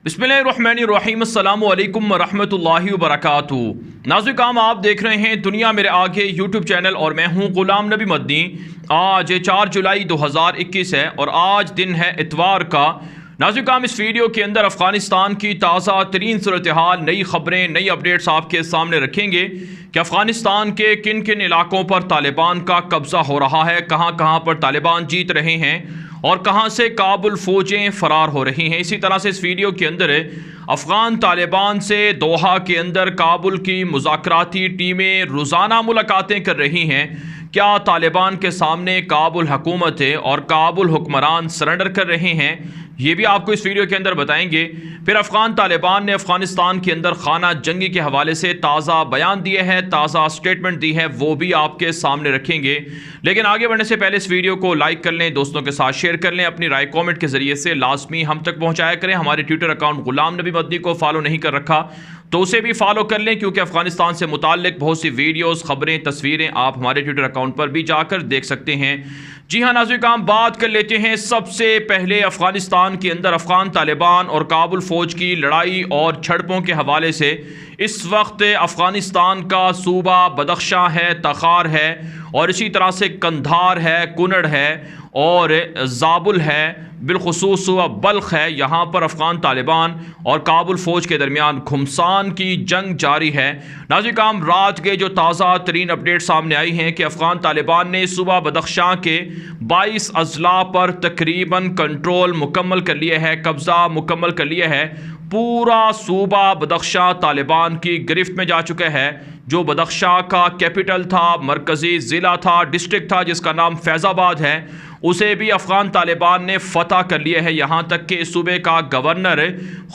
बिस्मिल्लाहिर्रहमानिर्रहीम अस्सलामु अलैकुम वरहमतुल्लाहि वबरकातुहू। नाज़रीन काम आप देख रहे हैं दुनिया मेरे आगे यूट्यूब चैनल और मैं हूं गुलाम नबी मदनी। आज 4 जुलाई 2021 है और आज दिन है इतवार का। नाज़रीन काम इस वीडियो के अंदर अफ़गानिस्तान की ताज़ा तरीन सूरत हाल, नई ख़बरें, नई अपडेट्स आपके सामने रखेंगे कि अफ़गानिस्तान के किन किन इलाकों पर तालिबान का कब्ज़ा हो रहा है, कहाँ कहाँ पर तालिबान जीत रहे हैं और कहां से काबुल फ़ौजें फ़रार हो रही हैं। इसी तरह से इस वीडियो के अंदर अफ़गान तालिबान से दोहा के अंदर काबुल की मुज़ाकराती टीमें रोज़ाना मुलाकातें कर रही हैं। क्या तालिबान के सामने काबुल हुकूमत और काबुल हुक्मरान सरेंडर कर रहे हैं, ये भी आपको इस वीडियो के अंदर बताएंगे। फिर अफ़गान तालिबान ने अफ़गानिस्तान के अंदर खाना जंगी के हवाले से ताज़ा बयान दिए हैं, ताज़ा स्टेटमेंट दी है, वो भी आपके सामने रखेंगे। लेकिन आगे बढ़ने से पहले इस वीडियो को लाइक कर लें, दोस्तों के साथ शेयर कर लें, अपनी राय कमेंट के ज़रिए से लाजमी हम तक पहुँचाया करें। हमारे ट्विटर अकाउंट गुलाम नबी मदनी को फॉलो नहीं कर रखा तो उसे भी फॉलो कर लें, क्योंकि अफ़गानिस्तान से मुताल्लिक बहुत सी वीडियोस, खबरें, तस्वीरें आप हमारे ट्विटर अकाउंट पर भी जाकर देख सकते हैं। जी हाँ नाज़रीन काम बात कर लेते हैं सबसे पहले अफ़गानिस्तान के अंदर अफ़गान तालिबान और काबुल फ़ौज की लड़ाई और झड़पों के हवाले से। इस वक्त अफ़गानिस्तान का सूबा बदख्शां है, तखार है और इसी तरह से कंधार है, कुनड़ है और ज़ाबुल है, बिलखुसूस बल्ख है। यहाँ पर अफ़गान तालिबान और काबुल फ़ौज के दरमियान घुमसान की जंग जारी है। नाज़रीन काम रात के जो ताज़ा तरीन अपडेट सामने आई हैं कि अफ़गान तालिबान ने सूबा बदख्शां के 22 अजला पर तकरीबन कंट्रोल मुकम्मल कर लिया है, कब्ज़ा मुकम्मल कर लिया है। पूरा सूबा बदख्शां तालिबान की गिरफ्त में जा चुका है। जो बदख्शां का कैपिटल था, मरकज़ी ज़िला था, डिस्ट्रिक्ट था जिसका नाम फैज़ाबाद है, उसे भी अफ़गान तालिबान ने फ़तह कर लिया है। यहाँ तक कि इस सूबे का गवर्नर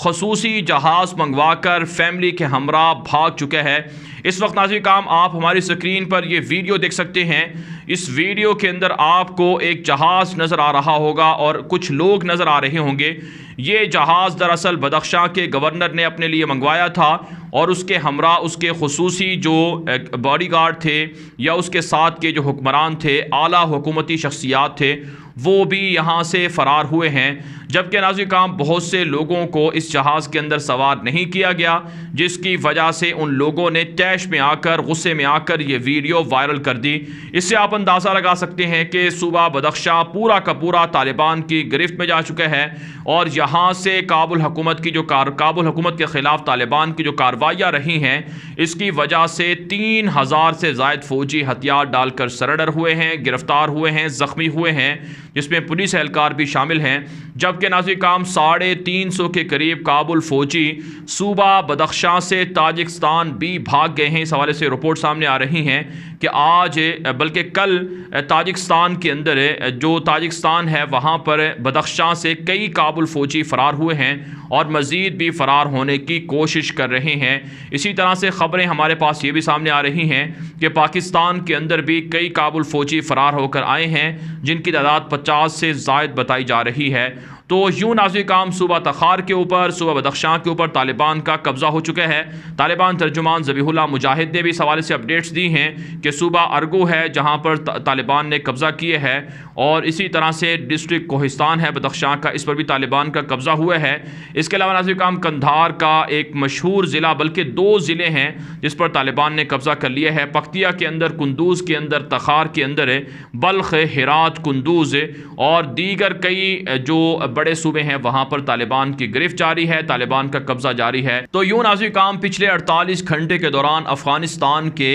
खसूसी जहाज़ मंगवा कर फैमिली के हमरा भाग चुका है। इस वक्त नाज़रीन काम आप हमारी स्क्रीन पर ये वीडियो देख सकते हैं। इस वीडियो के अंदर आपको एक जहाज़ नज़र आ रहा होगा और कुछ लोग नज़र आ रहे होंगे। ये जहाज़ दरअसल बदख्शां के गवर्नर ने अपने लिए मंगवाया था और उसके हमरा, उसके खसूसी जो बॉडीगार्ड थे या उसके साथ के जो हुक्मरान थे, आला हुकूमती शख्सियात थे, वो भी यहाँ से फ़रार हुए हैं। जबकि नाज़रीन काम बहुत से लोगों को इस जहाज़ के अंदर सवार नहीं किया गया, जिसकी वजह से उन लोगों ने तैश में आकर, गुस्से में आकर ये वीडियो वायरल कर दी। इससे आप अंदाज़ा लगा सकते हैं कि सूबा बदख्शां पूरा का पूरा तालिबान की गिरफ्त में जा चुका है और यहाँ से काबुल हुकूमत की काबुल हुकूमत के ख़िलाफ़ तालिबान की जो कार्रवाइयाँ रही हैं, इसकी वजह से 3000 से ज़ायद फ़ौजी हथियार डालकर सरेंडर हुए हैं, गिरफ्तार हुए हैं, ज़ख्मी हुए हैं, जिसमें पुलिस एहलकार भी शामिल हैं। जबकि नाज़रीन काम 350 के करीब काबुल फ़ौजी सूबा बदख्शां से ताजिकिस्तान भी भाग गए हैं। इस हवाले से रिपोर्ट सामने आ रही हैं कि आज बल्कि कल ताजिकिस्तान के अंदर जो ताजिकिस्तान है वहाँ पर बदख्शां से कई काबुल फ़ौजी फ़रार हुए हैं और मज़ीद भी फ़रार होने की कोशिश कर रहे हैं। इसी तरह से ख़बरें हमारे पास ये भी सामने आ रही हैं कि पाकिस्तान के अंदर भी कई काबुल फ़ौजी फ़रार होकर आए हैं, जिनकी तादाद 50 से ज़ायद बताई जा रही है। तो यूँ नाज़रीन काम सूबा तखार के ऊपर, सूबा बदख्शां के ऊपर तालिबान का कब्ज़ा हो चुका है। तालिबान तर्जुमान ज़बीहुल्लाह मुजाहिद ने भी इस हवाले से अपडेट्स दी हैं कि सूबा अर्गो है जहाँ पर तालिबान ने कब्ज़ा किए है और इसी तरह से डिस्ट्रिक्ट कोहिस्तान है बदख्शां का, इस पर भी तालिबान का कब्ज़ा हुआ है। इसके अलावा नाज़रीन काम कंधार का एक मशहूर ज़िला, बल्कि 2 ज़िले हैं जिस पर तालिबान ने कब्ज़ा कर लिया है। पख्तिया के अंदर, कुंदूज़ के अंदर, तखार के अंदर, बल्ख, हिरात, कुंदूज़ और दीगर कई जो बड़े सूबे हैं वहां पर तालिबान की गिरफ्त जारी है, तालिबान का कब्जा जारी है। तो यूं नाज़रीन काम पिछले 48 घंटे के दौरान अफगानिस्तान के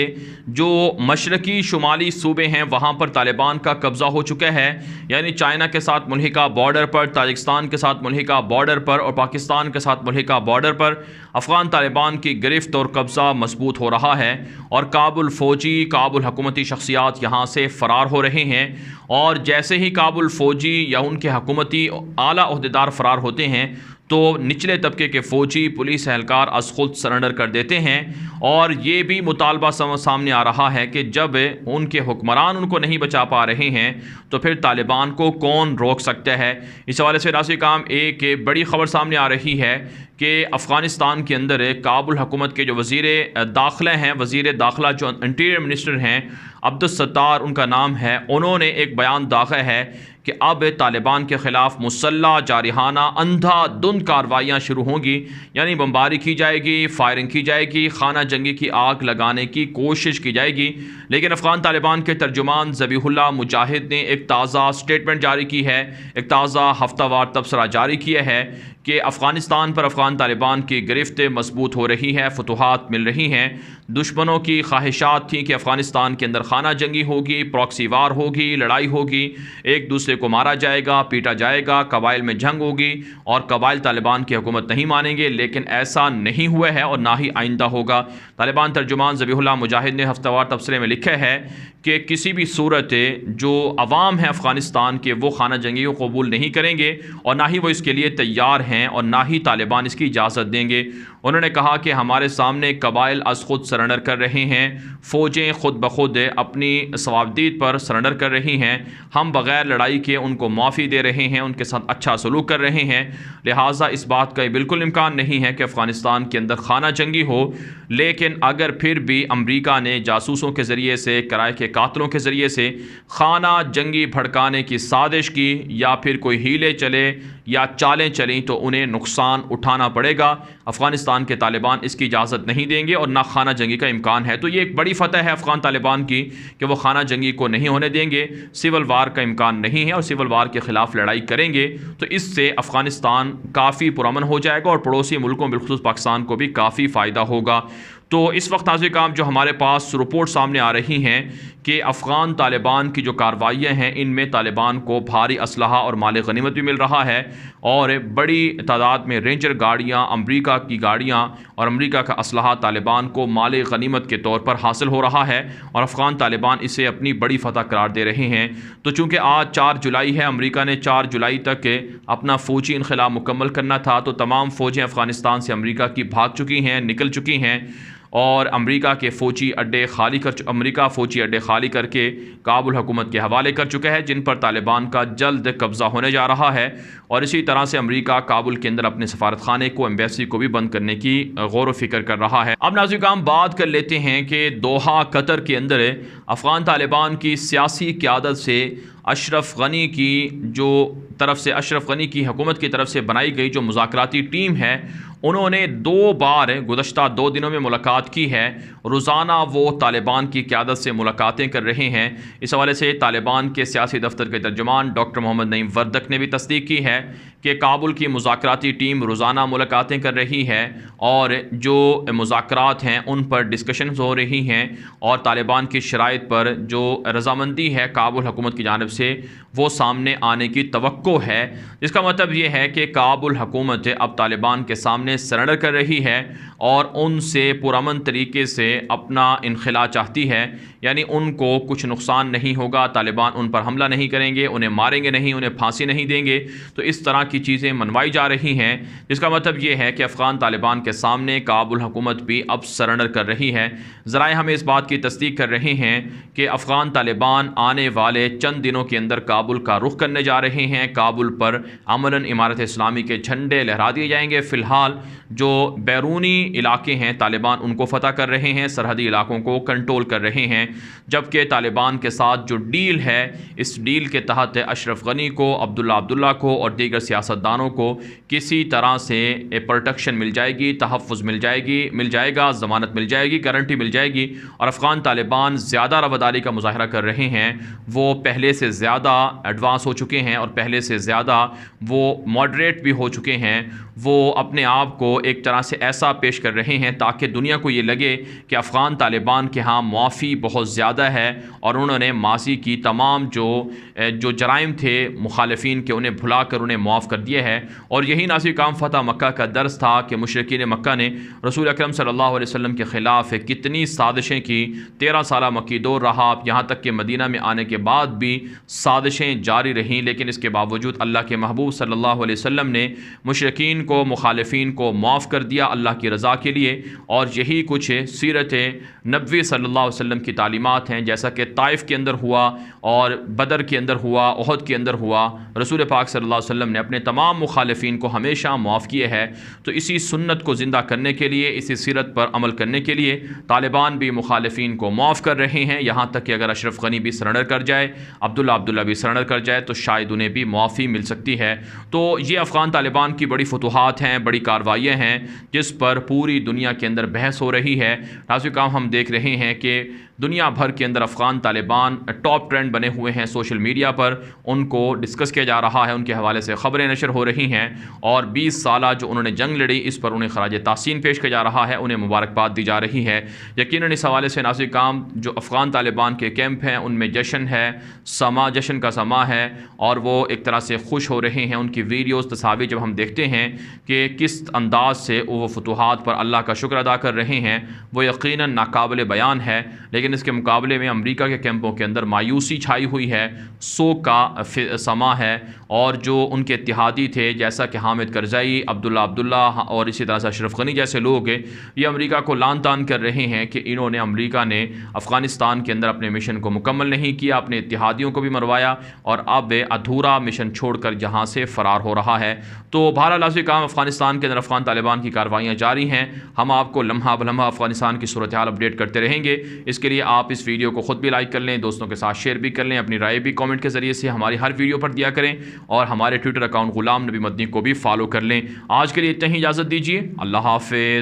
जो मशरकी शुमाली सूबे हैं वहां पर तालिबान का कब्जा हो चुका है। यानी चाइना के साथ मुल्हिका बॉर्डर पर, ताजिकिस्तान के साथ मुल्हिका बॉर्डर पर और पाकिस्तान के साथ मुल्हिका बॉर्डर पर अफगान तालिबान की गिरफ्त और कब्जा मजबूत हो रहा है और काबुल फ़ौजी, काबुल हुकूमती शख्सियात यहाँ से फ़रार हो रहे हैं। और जैसे ही काबुल फ़ौजी या उनके हुकूमती आला ओहदेदार फ़रार होते हैं तो निचले तबके के फ़ौजी, पुलिस एहलकार अज़ खुद सरेंडर कर देते हैं। और ये भी मुतालबा सामने आ रहा है कि जब उनके हुक्मरान उनको नहीं बचा पा रहे हैं तो फिर तालिबान को कौन रोक सकता है। इस हवाले से नाज़रीन काम एक बड़ी ख़बर सामने आ रही है कि अफ़गानिस्तान के अंदर काबुल हुकूमत के जो वज़ीर दाखिला हैं, वज़ीर दाखिला जो इंटीरियर मिनिस्टर हैं, अब्दुस सत्तार उनका नाम है, उन्होंने एक बयान दाखिल है कि अब तालिबान के ख़िलाफ़ मुसल्लह जारिहाना अंधाधुंध कार्रवाइयाँ शुरू होंगी, यानी बमबारी की जाएगी, फायरिंग की जाएगी, खाना जंगी की आग लगाने की कोशिश की जाएगी। लेकिन अफ़गान तालिबान के तर्जुमान ज़बीहुल्लाह मुजाहिद ने एक ताज़ा स्टेटमेंट जारी की है, एक ताज़ा हफ्तावार तबसरा जारी किया है कि अफ़गानिस्तान पर अफ़गान तालिबान की गिरफ्त मजबूत हो रही है, फतूहात मिल रही हैं। दुश्मनों की ख्वाहिशात थी कि अफ़गानिस्तान के अंदर खाना जंगी होगी, प्रॉक्सी वार होगी, लड़ाई होगी, एक दूसरे को मारा जाएगा, पीटा जाएगा, कबाइल में जंग होगी और कबाइल तालिबान की हुकूमत नहीं मानेंगे। लेकिन ऐसा नहीं हुआ है और ना ही आइंदा होगा। तालिबान तर्जुमान ज़बीहुल्लाह मुजाहिद ने हफ्तावार तबसरे में लिखा है कि किसी भी सूरत जो अवाम है अफ़गानिस्तान के, वो खाना जंगी को कबूल नहीं करेंगे और ना ही वो इसके लिए तैयार हैं और ना ही तालिबान इसकी इजाज़त देंगे। उन्होंने कहा कि हमारे सामने कबाइल अज खुद सरेंडर कर रहे हैं, फ़ौजें खुद ब खुद अपनी सवाबदीद पर सरेंडर कर रही हैं, हम बग़ैर लड़ाई के उनको माफ़ी दे रहे हैं, उनके साथ अच्छा सलूक कर रहे हैं। लिहाजा इस बात का बिल्कुल इम्कान नहीं है कि अफ़गानिस्तान के अंदर खाना जंगी हो। लेकिन अगर फिर भी अमरीका ने जासूसों के ज़रिए से, किराए के कातलों के ज़रिए से खाना जंगी भड़काने की साजिश की या फिर कोई हीले चले या चालें चलें तो उन्हें नुकसान उठाना पड़ेगा। अफ़गानिस्तान के तालिबान इसकी इजाज़त नहीं देंगे और ना खाना जंगी का इम्कान है। तो ये एक बड़ी फ़तह है अफ़गान तालिबान की कि वो खाना जंगी को नहीं होने देंगे, सिविल वार का इम्कान नहीं है और सिविल वार के ख़िलाफ़ लड़ाई करेंगे तो इससे अफ़गानिस्तान काफ़ी पुरअमन हो जाएगा और पड़ोसी मुल्कों बिलखुसूस पाकिस्तान को भी काफ़ी फ़ायदा होगा। तो इस वक्त नाज़रीन जो हमारे पास रिपोर्ट सामने आ रही हैं कि अफ़गान तालिबान की जो कार्रवाइयाँ हैं इनमें तालिबान को भारी असलहा और माल गनीमत भी मिल रहा है और बड़ी तादाद में रेंजर गाड़ियाँ, अमरीका की गाड़ियाँ और अमरीका का असलहा तालिबान को माल गनीमत के तौर पर हासिल हो रहा है और अफ़गान तालिबान इसे अपनी बड़ी फ़तह करार दे रहे हैं। तो चूँकि आज 4 जुलाई है, अमरीका ने 4 जुलाई तक अपना फ़ौजी इनख़िलाब मुकम्मल करना था, तो तमाम फ़ौजें अफ़गानिस्तान से अमरीका की भाग चुकी हैं, निकल चुकी हैं और अमरीका फ़ौजी अड्डे खाली करके काबुल हुकूमत के हवाले कर चुका है, जिन पर तालिबान का जल्द कब्ज़ा होने जा रहा है। और इसी तरह से अमरीका काबुल के अंदर अपने सफारत खाने को, एम्बेसी को भी बंद करने की गौर व फिक्र कर रहा है। अब नाज़रीन बात कर लेते हैं कि दोहा कतर के अंदर अफ़गान तालिबान की सियासी क़यादत से अशरफ गनी की हुकूमत की तरफ से बनाई गई जो मुज़ाकराती टीम है, उन्होंने 2 बार गुज़श्ता 2 दिनों में मुलाकात की है। रोज़ाना वो तालिबान की क़यादत से मुलाकातें कर रहे हैं। इस हवाले से तालिबान के सियासी दफ्तर के तर्जुमान डॉक्टर मोहम्मद नईम वर्दक ने भी तस्दीक की है कि काबुल की मुज़ाकराती टीम रोज़ाना मुलाकातें कर रही है और जो मुज़ाकरात हैं उन पर डिस्कशन हो रही हैं और तालिबान की शराइत पर जो रज़ामंदी है काबुल हुकूमत की जानिब से वो सामने आने की तवक्को है। जिसका मतलब ये है कि काबुल हुकूमत अब तालिबान के सामने सरेंडर कर रही है और उनसे पुरअमन तरीके से अपना इनखिला चाहती है, यानी उनको कुछ नुकसान नहीं होगा, तालिबान उन पर हमला नहीं करेंगे, उन्हें मारेंगे नहीं, उन्हें फांसी नहीं देंगे। तो इस तरह की चीज़ें मनवाई जा रही हैं, जिसका मतलब ये है कि अफ़गान तालिबान के सामने काबुल हुकूमत भी अब सरेंडर कर रही है। ज़राए हमें इस बात की तस्दीक कर रहे हैं कि अफ़गान तालिबान आने वाले चंद दिनों के अंदर काबुल का रुख करने जा रहे हैं। काबुल पर अमलन इमारत इस्लामी के झंडे लहरा दिए जाएंगे। फ़िलहाल जो बैरूनी इलाके हैं तालिबान उनको फ़तह कर रहे हैं, सरहदी इलाकों को कंट्रोल कर रहे हैं, जबकि तालिबान के साथ जो डील है इस डील के तहत अशरफ गनी को, अब्दुल्ला को और दीगर सियासतदानों को किसी तरह से प्रोटेक्शन मिल जाएगी, तहफ़्फ़ुज़ मिल जाएगा, ज़मानत मिल जाएगी, गारंटी मिल जाएगी। और अफ़गान तालिबान ज़्यादा रवदारी का मुज़ाहरा कर रहे हैं, वो पहले से ज़्यादा एडवांस हो चुके हैं और पहले से ज़्यादा वो मॉडरेट भी हो चुके हैं। वो अपने आप को एक तरह से ऐसा पेश कर रहे हैं ताकि दुनिया को ये लगे कि अफ़गान तालिबान के यहाँ मुआफ़ी बहुत ज़्यादा है और उन्होंने माजी की तमाम जो जराइम थे मुखालिफिन के उन्हें भुला कर उन्हें मुआफ़ कर दिया है। और यही नासिर काम फ़तह मक्का का दर्स था कि मुशरिकीन मक्का ने रसूल अकरम सल्लल्लाहु अलैहि वसल्लम के ख़िलाफ़ कितनी साजिशें की। 13 साल मक्की दौर रहा, यहाँ तक कि मदीना में आने के बाद भी साजिशें जारी रहीं, लेकिन इसके बावजूद अल्लाह के महबूब सल्लल्लाहु अलैहि वसल्लम ने मुशरिकीन को, मुखालिफिन को माफ़ कर दिया अल्लाह की रज़ा के लिए। और यही कुछ सीरत नबवी सल्लल्लाहु अलैहि वसल्लम की तालीमात हैं, जैसा कि ताइफ के अंदर हुआ और बदर के अंदर हुआ, उहद के अंदर हुआ। रसूल पाक सल्लल्लाहु अलैहि वसल्लम ने अपने तमाम मुखालिफिन को हमेशा माफ़ किए है। तो इसी सुन्नत को ज़िंदा करने के लिए, इसी सीरत पर अमल करने के लिए तालिबान भी मुखालिफिन को माफ़ कर रहे हैं। यहाँ तक कि अगर अशरफ गनी भी सरेंडर कर जाए, अब्दुल्ला भी सरेंडर कर जाए, तो शायद उन्हें भी माफ़ी मिल सकती है। तो ये अफ़गान तालिबान की बड़ी फतूहात हैं, बड़ी कार्रवाइयाँ हैं, जिस पर पूरी दुनिया के अंदर बहस हो रही है। नाज़रीन काम हम देख रहे हैं कि दुनिया भर के अंदर अफ़गान तालिबान टॉप ट्रेंड बने हुए हैं सोशल मीडिया पर, उनको डिस्कस किया जा रहा है, उनके हवाले से ख़बरें नशर हो रही हैं। और 20 साल जो उन्होंने जंग लड़ी, इस पर उन्हें खराज तासीन पेश किया जा रहा है, उन्हें मुबारकबाद दी जा रही है। यकीनन इस हवाले से नाज़रीन काम जो अफ़गान तालिबान के कैंप हैं उनमें जश्न है, जश्न का समा है, और वो एक तरह से खुश हो रहे हैं। उनकी वीडियोज़ तस्वीर जब हम देखते हैं कि किस अंदाज से वो फतूहात पर अल्लाह का शुक्र अदा कर रहे हैं, वो यकीनन नाकाबिल बयान है। लेकिन इसके मुकाबले में अमेरिका के कैंपों के अंदर मायूसी छाई हुई है, सोग का समा है। और जो उनके इत्तेहादी थे, जैसा कि हामिद करज़ई, अब्दुल्ला और इसी तरह से अशरफ गनी जैसे लोग, ये अमेरिका को लान तान कर रहे हैं कि इन्होंने, अमेरिका ने अफ़गानिस्तान के अंदर अपने मिशन को मुकम्मल नहीं किया, अपने इत्तेहादियों को भी मरवाया, और अब अधूरा मिशन छोड़कर जहाँ से फ़रार हो रहा है। तो बहरहाल नाज़रीन काम अफ़गानिस्तान के अंदर अफ़गान तालिबान की कार्रवाइयाँ जारी हैं। हम आपको लम्हा बलम्हा अफ़गानिस्तान की सूरत हाल अपडेट करते रहेंगे। इसके लिए आप इस वीडियो को ख़ुद भी लाइक कर लें, दोस्तों के साथ शेयर भी कर लें, अपनी राय भी कमेंट के ज़रिए से हमारी हर वीडियो पर दिया करें, और हमारे ट्विटर अकाउंट गुलाम नबी मदनी को भी फॉलो कर लें। आज के लिए इतना ही, इजाज़त दीजिए। अल्लाह हाफ़िज़।